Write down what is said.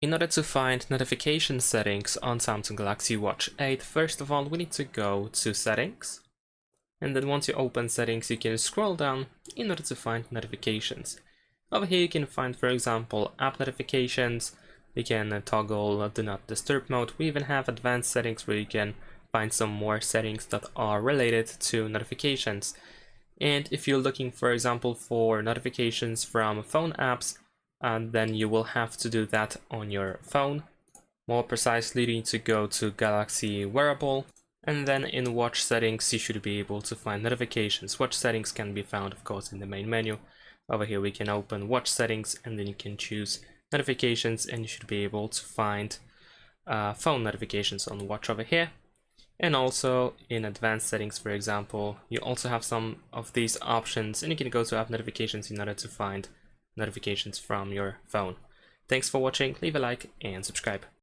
In order to find notification settings on Samsung Galaxy Watch 8, first of all, we need to go to Settings. And then once you open Settings, you can scroll down in order to find notifications. Over here, you can find, for example, app notifications. You can toggle Do Not Disturb mode. We even have advanced settings where you can find some more settings that are related to notifications. And if you're looking, for example, for notifications from phone apps, then you will have to do that on your phone. More precisely, you need to go to Galaxy Wearable, and then in watch settings you should be able to find notifications. Watch settings can be found, of course, in the main menu. Over here we can open watch settings, and then you can choose notifications, and you should be able to find phone notifications on watch over here. And also in advanced settings, for example, you also have some of these options, and you can go to app notifications in order to find notifications from your phone. Thanks for watching, leave a like and subscribe.